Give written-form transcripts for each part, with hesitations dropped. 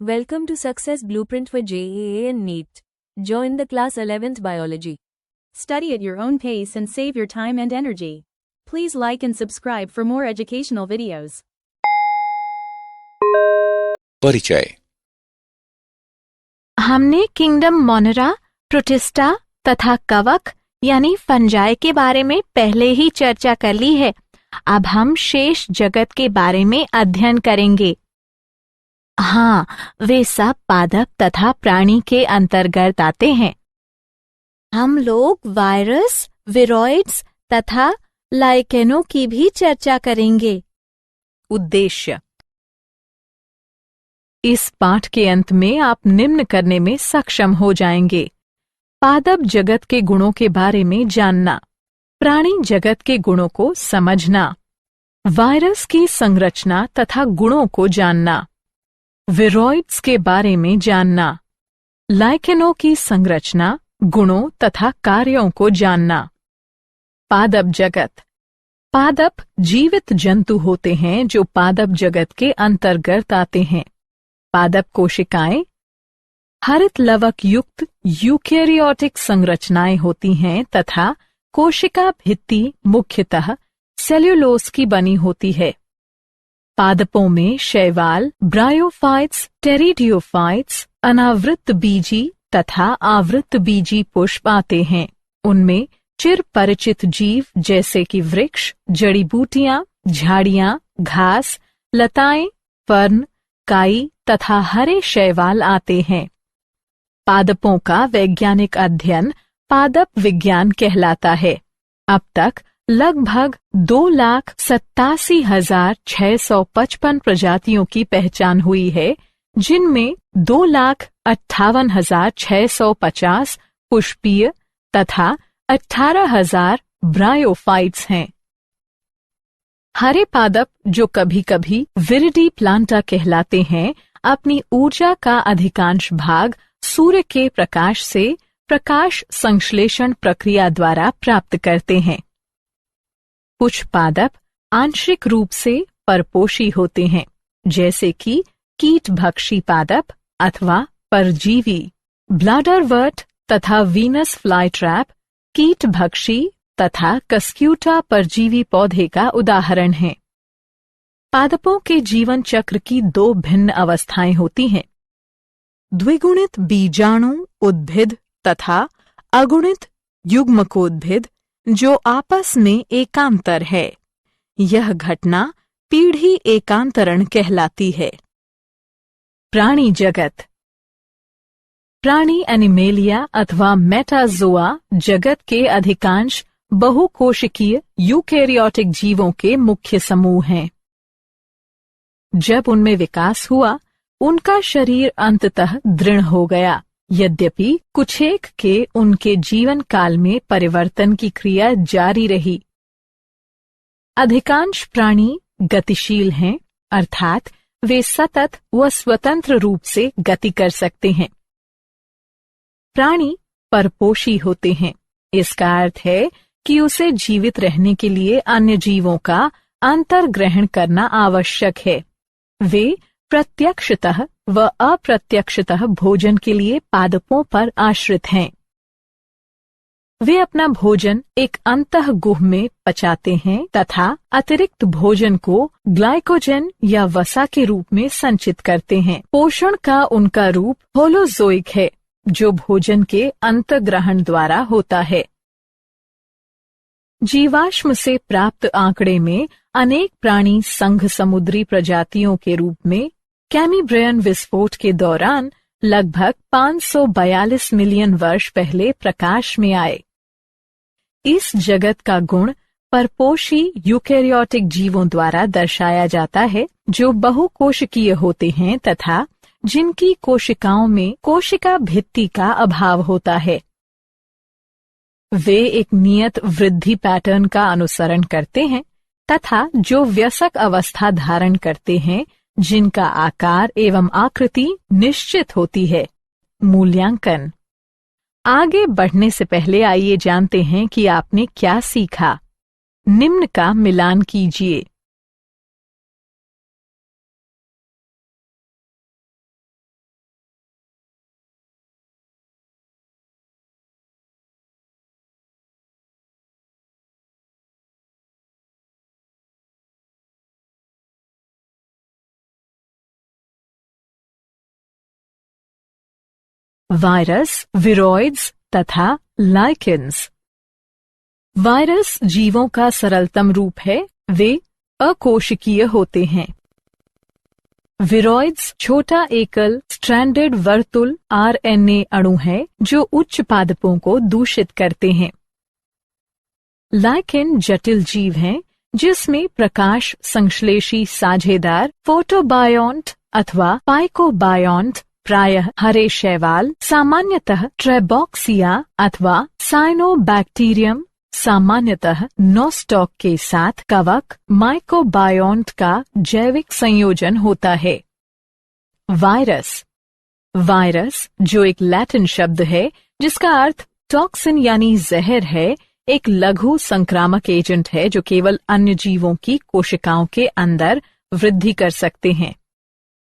Welcome to Success Blueprint for JEE and NEET. Join the class 11th Biology. Study at your own pace and save your time and energy. Please like and subscribe for more educational videos. परिचय। हमने kingdom Monera, protista तथा कवक यानी fungi के बारे में पहले ही चर्चा कर ली है। अब हम शेष जगत के बारे में अध्ययन करेंगे। हाँ, वे सब पादप तथा प्राणी के अंतर्गत आते हैं। हम लोग वायरस, विरोइड्स तथा लाइकेनों की भी चर्चा करेंगे। उद्देश्य: इस पाठ के अंत में आप निम्न करने में सक्षम हो जाएंगे: पादप जगत के गुणों के बारे में जानना, प्राणी जगत के गुणों को समझना, वायरस की संरचना तथा गुणों को जानना, विरोइड्स के बारे में जानना, लाइकेनों की संरचना, गुणों तथा कार्यों को जानना। पादप जगत: पादप जीवित जंतु होते हैं जो पादप जगत के अंतर्गत आते हैं। पादप कोशिकाएं हरित लवक युक्त यूकेरियोटिक संरचनाएं होती हैं तथा कोशिका भित्ति मुख्यतः सेल्यूलोज की बनी होती है। पादपों में शैवाल, ब्रायोफाइट्स, टेरिडियोफाइट्स, अनावृत बीजी तथा आवृत बीजी पुष्प आते हैं। उनमें चिर परिचित जीव जैसे कि वृक्ष, जड़ी बूटियां, झाड़ियां, घास, लताएं, फर्न, काई तथा हरे शैवाल आते हैं। पादपों का वैज्ञानिक अध्ययन पादप विज्ञान कहलाता है। अब तक लगभग 2,87,655 प्रजातियों की पहचान हुई है, जिनमें 2,58,650 पुष्पीय तथा 18,000 ब्रायोफाइट्स हैं। हरे पादप, जो कभी कभी विरिडी प्लांटा कहलाते हैं, अपनी ऊर्जा का अधिकांश भाग सूर्य के प्रकाश से प्रकाश संश्लेषण प्रक्रिया द्वारा प्राप्त करते हैं। कुछ पादप आंशिक रूप से परपोषी होते हैं, जैसे कि कीटभक्षी पादप अथवा परजीवी। ब्लैडरवर्ट तथा वीनस फ्लाईट्रैप कीटभक्षी तथा कस्क्यूटा परजीवी पौधे का उदाहरण है। पादपों के जीवन चक्र की दो भिन्न अवस्थाएं होती हैं: द्विगुणित बीजाणु उद्भिद तथा अगुणित युग्मकोद्भिद, जो आपस में एकांतर है। यह घटना पीढ़ी एकांतरण कहलाती है। प्राणी जगत: प्राणी एनिमेलिया अथवा मेटाजोआ जगत के अधिकांश बहुकोशिकीय यूकेरियोटिक जीवों के मुख्य समूह हैं। जब उनमें विकास हुआ, उनका शरीर अंततः दृढ़ हो गया। यद्यपि कुछेक के उनके जीवन काल में परिवर्तन की क्रिया जारी रही। अधिकांश प्राणी गतिशील हैं, अर्थात वे सतत व स्वतंत्र रूप से गति कर सकते हैं। प्राणी परपोषी होते हैं। इसका अर्थ है कि उसे जीवित रहने के लिए अन्य जीवों का अंतर्ग्रहण करना आवश्यक है। वे प्रत्यक्षतः व अप्रत्यक्षतः भोजन के लिए पादपों पर आश्रित हैं। वे अपना भोजन एक अंतःगुह में पचाते हैं तथा अतिरिक्त भोजन को ग्लाइकोजन या वसा के रूप में संचित करते हैं। पोषण का उनका रूप होलोजोइक है, जो भोजन के अंतर्ग्रहण द्वारा होता है। जीवाश्म से प्राप्त आंकड़े में अनेक प्राणी संघ समुद्री प्रजातियों के रूप में कैम्ब्रियन विस्फोट के दौरान लगभग 542 मिलियन वर्ष पहले प्रकाश में आए। इस जगत का गुण परपोषी यूकेरियोटिक जीवों द्वारा दर्शाया जाता है, जो बहुकोशिकीय होते हैं तथा जिनकी कोशिकाओं में कोशिका भित्ति का अभाव होता है। वे एक नियत वृद्धि पैटर्न का अनुसरण करते हैं तथा जो वयस्क अवस्था धारण करते हैं, जिनका आकार एवं आकृति निश्चित होती है। मूल्यांकन: आगे बढ़ने से पहले आइए जानते हैं कि आपने क्या सीखा। निम्न का मिलान कीजिए। वायरस, विरोइड्स तथा लाइकेन्स। वायरस जीवों का सरलतम रूप है, वे अकोशिकीय होते हैं। विरोइड्स छोटा एकल स्ट्रैंडेड वर्तुल आरएनए अणु है जो उच्च पादपों को दूषित करते हैं। लाइकेन जटिल जीव हैं जिसमें प्रकाश संश्लेषी साझेदार फोटोबायोन्ट अथवा पाइकोबायोन्ट प्रायः हरे शैवाल, सामान्यतः ट्रेबॉक्सिया अथवा साइनोबैक्टीरियम, सामान्यतः नोस्टॉक के साथ कवक माइकोबायोन्ट का जैविक संयोजन होता है। वायरस। वायरस, जो एक लैटिन शब्द है जिसका अर्थ टॉक्सिन यानी जहर है, एक लघु संक्रामक एजेंट है जो केवल अन्य जीवों की कोशिकाओं के अंदर वृद्धि कर सकते हैं।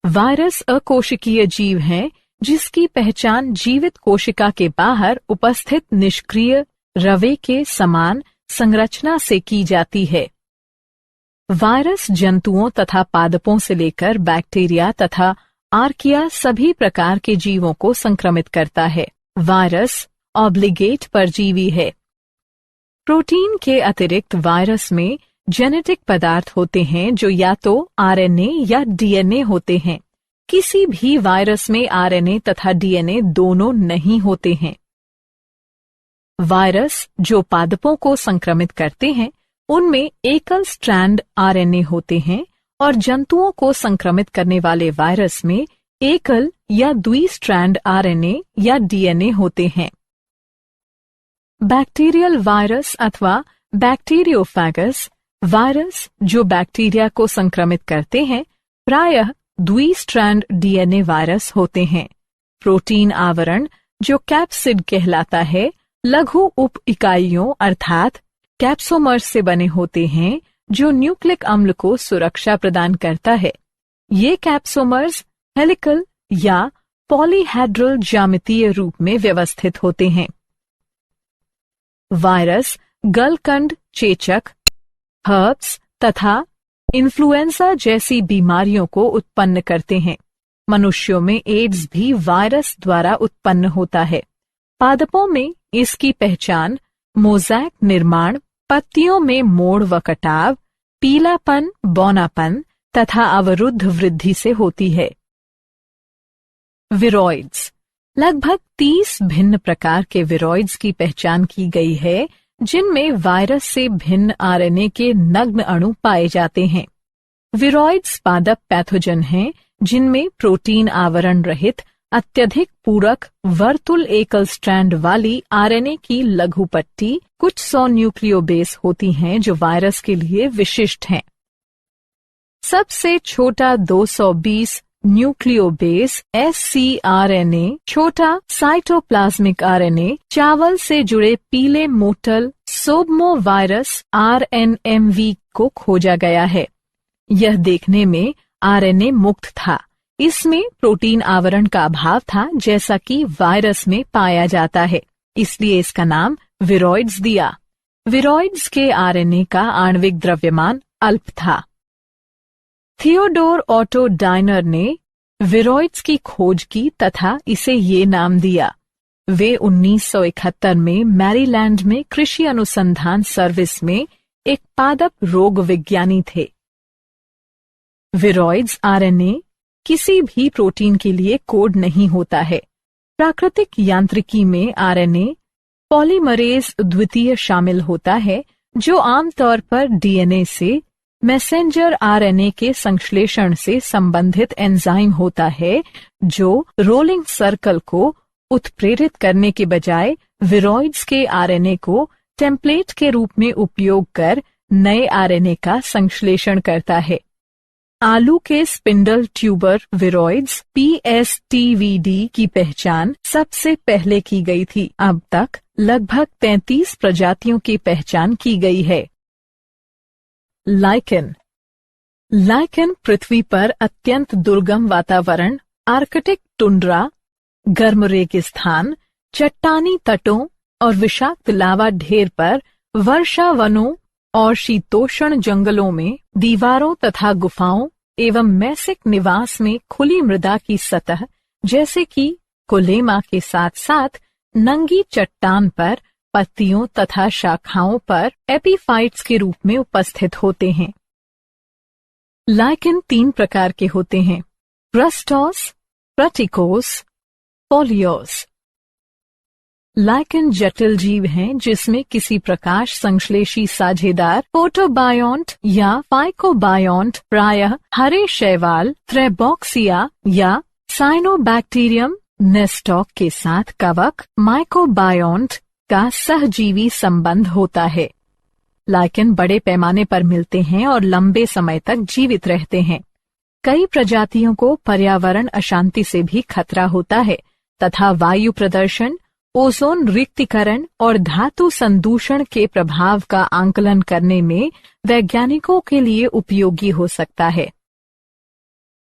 वायरस अकोशिकीय जीव हैं जिसकी पहचान जीवित कोशिका के बाहर उपस्थित निष्क्रिय रवे के समान संरचना से की जाती है। वायरस जंतुओं तथा पादपों से लेकर बैक्टीरिया तथा आर्किया सभी प्रकार के जीवों को संक्रमित करता है। वायरस ऑब्लिगेट परजीवी है। प्रोटीन के अतिरिक्त वायरस में जेनेटिक पदार्थ होते हैं जो या तो आरएनए या डीएनए होते हैं। किसी भी वायरस में आरएनए तथा डीएनए दोनों नहीं होते हैं। वायरस जो पादपों को संक्रमित करते हैं उनमें एकल स्ट्रैंड आरएनए होते हैं और जंतुओं को संक्रमित करने वाले वायरस में एकल या द्विस्ट्रैंड आरएनए या डीएनए होते हैं। बैक्टीरियल वायरस अथवा बैक्टीरियोफेगस वायरस जो बैक्टीरिया को संक्रमित करते हैं प्रायः द्विस्ट्रैंड डीएनए वायरस होते हैं। प्रोटीन आवरण जो कैप्सिड कहलाता है लघु उप इकाइयों अर्थात कैप्सोमर्स से बने होते हैं जो न्यूक्लिक अम्ल को सुरक्षा प्रदान करता है। ये कैप्सोमर्स हेलिकल या पॉलीहेड्रल ज्यामितीय रूप में व्यवस्थित होते हैं। वायरस गलकंड, चेचक, हर्प्स तथा इन्फ्लुएंजा जैसी बीमारियों को उत्पन्न करते हैं। मनुष्यों में एड्स भी वायरस द्वारा उत्पन्न होता है। पादपों में इसकी पहचान मोज़ैक निर्माण, पत्तियों में मोड़ व कटाव, पीलापन, बौनापन तथा अवरुद्ध वृद्धि से होती है। विरोइड्स। लगभग 30 भिन्न प्रकार के विरोइड्स की पहचान की गई है जिनमें वायरस से भिन्न आरएनए के नग्न अणु पाए जाते हैं। विरोइड्स पादप पैथोजन हैं जिनमें प्रोटीन आवरण रहित अत्यधिक पूरक वर्तुल एकल स्ट्रैंड वाली आरएनए की लघु पट्टी कुछ 100 न्यूक्लियोबेस होती हैं जो वायरस के लिए विशिष्ट हैं। सबसे छोटा 220 न्यूक्लियोबेस ScRNA छोटा साइटोप्लाज्मिक आरएनए चावल से जुड़े पीले मोटल सोब्मोवायरस RNMV को खोजा गया है। यह देखने में आरएनए मुक्त था। इसमें प्रोटीन आवरण का अभाव था जैसा कि वायरस में पाया जाता है, इसलिए इसका नाम विरोइड्स दिया। विरोइड्स के आरएनए का आणविक द्रव्यमान अल्प था। थियोडोर ऑटो डायनर ने विरोइड्स की खोज की तथा इसे ये नाम दिया। वे 1971 में मैरीलैंड में कृषि अनुसंधान सर्विस में एक पादप रोग विज्ञानी थे। विरोइड्स आरएनए किसी भी प्रोटीन के लिए कोड नहीं होता है। प्राकृतिक यांत्रिकी में आरएनए पॉलीमरेज द्वितीय शामिल होता है जो आमतौर पर डीएनए से मैसेंजर आरएनए के संश्लेषण से संबंधित एंजाइम होता है जो रोलिंग सर्कल को उत्प्रेरित करने के बजाय विरोइड्स के आरएनए को टेम्पलेट के रूप में उपयोग कर नए आरएनए का संश्लेषण करता है। आलू के स्पिंडल ट्यूबर विरोइड्स PSTVD की पहचान सबसे पहले की गई थी। अब तक लगभग 33 प्रजातियों की पहचान की गई है। लाइकेन। लाइकेन पृथ्वी पर अत्यंत दुर्गम वातावरण, आर्कटिक टुंड्रा, गर्म रेगिस्तान, चट्टानी तटों और विषाक्त लावा ढेर पर वर्षा वनों और शीतोष्ण जंगलों में दीवारों तथा गुफाओं एवं मैसिक निवास में खुली मृदा की सतह जैसे कि कोलेमा के साथ साथ नंगी चट्टान पर पत्तियों तथा शाखाओं पर एपीफाइट्स के रूप में उपस्थित होते हैं। लाइकेन 3 प्रकार के होते हैं: रस्टोस, प्रटिकोस, पोलियोस। लाइकेन जटिल जीव हैं जिसमें किसी प्रकाश संश्लेषी साझेदार फोटोबायोन्ट या फाइकोबायोन्ट प्रायः हरे शैवाल थ्रेबॉक्सिया या साइनोबैक्टीरियम नेस्टॉक के साथ कवक माइकोबायोन्ट का सहजीवी संबंध होता है। लाइकेन बड़े पैमाने पर मिलते हैं और लंबे समय तक जीवित रहते हैं। कई प्रजातियों को पर्यावरण अशांति से भी खतरा होता है तथा वायु प्रदूषण, ओजोन रिक्तीकरण और धातु संदूषण के प्रभाव का आंकलन करने में वैज्ञानिकों के लिए उपयोगी हो सकता है।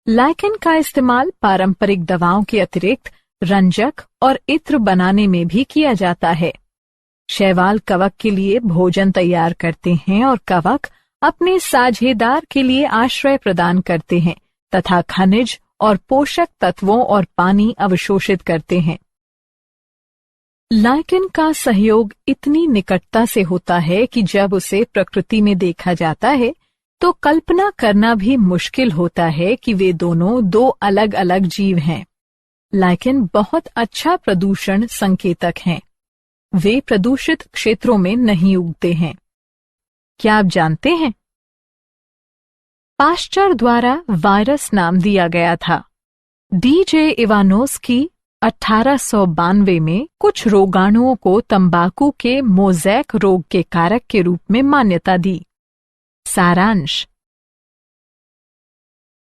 लाइकेन का इस्तेमाल पारंपरिक दवाओं के अतिरिक्त रंजक और इत्र बनाने में भी किया जाता है। शैवाल कवक के लिए भोजन तैयार करते हैं और कवक अपने साझेदार के लिए आश्रय प्रदान करते हैं तथा खनिज और पोषक तत्वों और पानी अवशोषित करते हैं। लाइकेन का सहयोग इतनी निकटता से होता है कि जब उसे प्रकृति में देखा जाता है तो कल्पना करना भी मुश्किल होता है कि वे दोनों 2 अलग अलग जीव हैं। लाइकेन बहुत अच्छा प्रदूषण संकेतक हैं। वे प्रदूषित क्षेत्रों में नहीं उगते हैं। क्या आप जानते हैं? पाश्चर द्वारा वायरस नाम दिया गया था। डीजे इवानोस्की 1892 में कुछ रोगाणुओं को तंबाकू के मोज़ेक रोग के कारक के रूप में मान्यता दी। सारांश: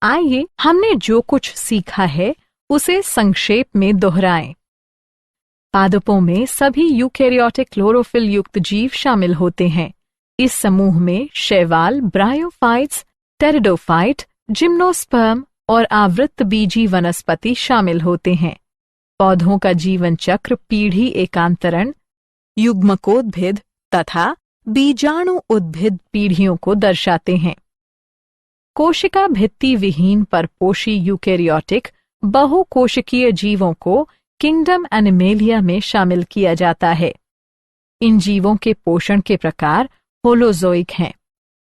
आइए हमने जो कुछ सीखा है उसे संक्षेप में दोहराएं। पादपों में सभी यूकेरियोटिक क्लोरोफिल युक्त जीव शामिल होते हैं। इस समूह में शैवाल, ब्रायोफाइट्स, टेरिडोफाइट, जिम्नोस्पर्म और आवृत्त बीजी वनस्पति शामिल होते हैं। पौधों का जीवन चक्र पीढ़ी एकांतरण, युग्मकोद्भिद तथा बीजाणु उद्भिद पीढ़ियों को दर्शाते हैं। कोशिका भित्ति विहीन परपोषी यूकेरियोटिक बहुकोशिकीय जीवों को किंगडम एनिमेलिया में शामिल किया जाता है। इन जीवों के पोषण के प्रकार होलोजोइक हैं।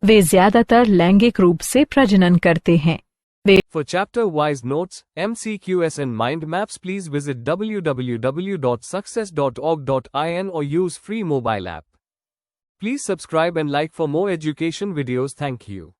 वे ज्यादातर लैंगिक रूप से प्रजनन करते हैं। For chapter-wise notes, MCQs and mind maps, please visit www.success.org.in or use free mobile app. Please subscribe and like for more education videos. Thank you.